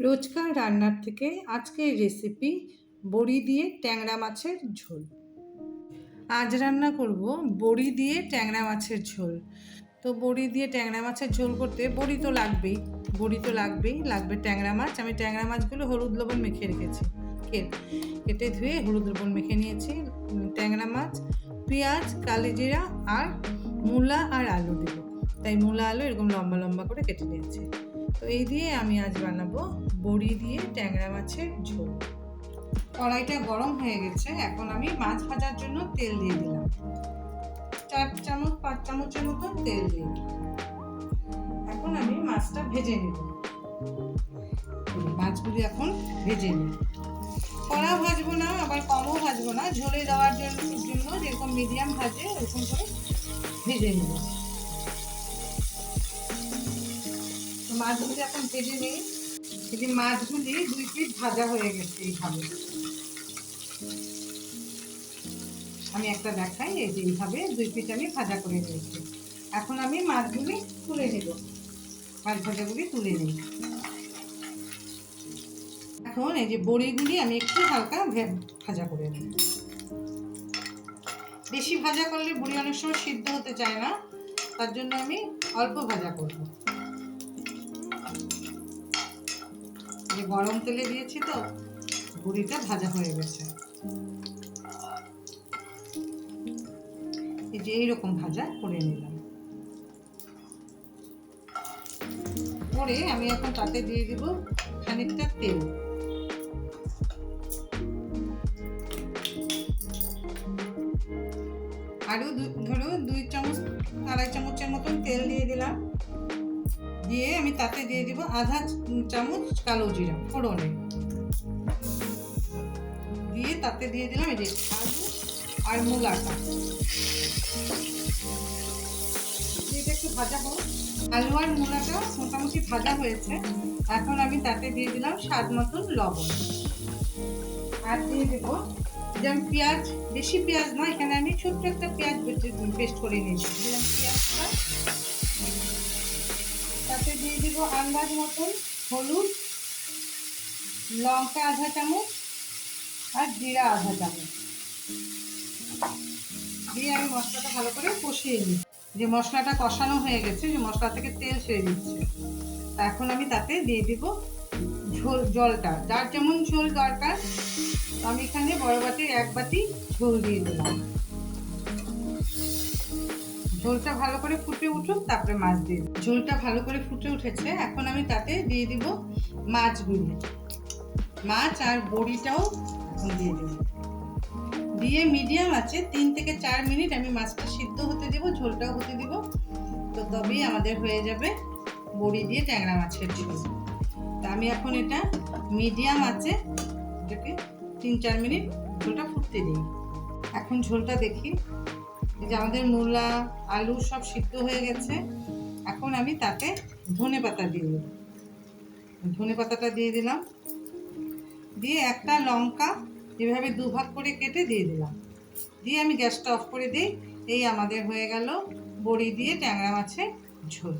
রোজকার রান্নার থেকে আজকের রেসিপি বড়ি দিয়ে ট্যাংরা মাছের ঝোল। আজ রান্না করব বড়ি দিয়ে ট্যাংরা মাছের ঝোল। তো বড়ি দিয়ে ট্যাংরা মাছের ঝোল করতে বড়ি তো লাগবেই, লাগবে ট্যাংরা মাছ। আমি ট্যাংরা মাছগুলো হলুদ লবণ মেখে রেখেছি, কেটে ধুয়ে হলুদ লবণ মেখে নিয়েছি। ট্যাংরা মাছ, পেঁয়াজ, কালি জিরা আর মূলা আর আলু দেব, তাই মূলা আলু এরকম লম্বা লম্বা করে কেটে নিয়েছি। তো এই দিয়ে আমি আজ বানাবো বড়ি দিয়ে ট্যাংরা মাছের ঝোল। কড়াইটা গরম হয়ে গেছে, এখন আমি মাছ ভাজার জন্য তেল দিয়ে দিলাম। 5 চামচের মতন তেল দিয়ে দিলাম। এখন আমি মাছটা ভেজে নেব। মাছগুলি এখন ভেজে নিই। কড়া ভাজবো না, আবার কমও ভাজবো না, ঝোলে দেওয়ার জন্য যেরকম মিডিয়াম ভাজে ওরকম করে ভেজে নেব। মাছগুলি এখন ভেজে নিই। এই যে মাছগুলি 2 পিঠ ভাজা হয়ে গেছে এইভাবে। আমি একটা দেখাই, এই যে এইভাবে 2 পিঠ আমি ভাজা করে নিয়েছি। এখন আমি মাছগুলি তুলে নেব, মাছ ভাজাগুলি তুলে নিই। এখন এই যে বড়িগুলি আমি একটু হালকা ভাজা করে নিই। বেশি ভাজা করলে বড়ি অনেক সময় সিদ্ধ হতে চায় না, তার জন্য আমি অল্প ভাজা করব। যে গরম তেলে দিয়েছি তো বড়িটা ভাজা হয়ে গেছে। এই যে এইরকম ভাজা করে নিলাম। পরে আমি এখন তাতে দিয়ে দিব খানিকটা তেল। আরো ধরো 2 চামচ 2.5 চামচের মতন তেল দিয়ে দিলাম। দিয়ে আমি তাতে দিয়ে দিব আধা চামচ কালো জিরা ফোড়নে। দিয়ে তাতে দিয়ে দিলাম এই যে আলু আর মূলাটা। এটা একটু ভাজা হোক। আলু আর মূলাটা মোটামুটি ভাজা হয়েছে। এখন আমি তাতে দিয়ে দিলাম স্বাদ মতন লবণ। আর দিয়ে দেবো যেমন পেঁয়াজ, বেশি পেঁয়াজ নয়, এখানে আমি ছোট্ট একটা পেঁয়াজ পেস্ট করে নিয়েছি। দিলাম পেঁয়াজটা। তাতে দিয়ে দিব আন্দাজ মতন হলুদ, লঙ্কা আধা চামচ আর জিরা আধা চামচ দিয়ে আমি মশলাটা ভালো করে কষিয়ে নিই। যে মশলাটা কষানো হয়ে গেছে, যে মশলা থেকে তেল ছেড়ে দিচ্ছে, এখন আমি তাতে দিয়ে দিব জলটা, যার যেমন ঝোল দরকার। আমি এখানে বড় বাটির 1 বাটি ঝোল দিয়ে দিলাম। ঝোলটা ভালো করে ফুটে উঠুক, তারপরে মাছ দিয়ে দিই। ঝোলটা ভালো করে ফুটে উঠেছে, এখন আমি তাতে দিয়ে দিব মাছগুলি। মাছ আর বড়িটাও এখন দিয়ে দিব। দিয়ে মিডিয়াম আছে 3 থেকে 4 মিনিট আমি মাছটা সিদ্ধ হতে দেব, ঝোলটাও হতে দেব। তো তবেই আমাদের হয়ে যাবে বড়ি দিয়ে ট্যাংরা মাছের ঝোল। তা আমি এখন এটা মিডিয়াম আছে, এটাকে 3-4 মিনিট ঝোলটা ফুটতে দিই। এখন ঝোলটা দেখি, এই যে আমাদের মূলা আলু সব সিদ্ধ হয়ে গেছে। এখন আমি তাতে ধনেপাতা দিয়ে দেব। ধনেপাতাটা দিয়ে দিলাম। দিয়ে একটা লঙ্কা এভাবে 2 ভাগ করে কেটে দিয়ে দিলাম। দিয়ে আমি গ্যাসটা অফ করে দিই। এই আমাদের হয়ে গেল বড়ি দিয়ে ট্যাংরা মাছের ঝোল।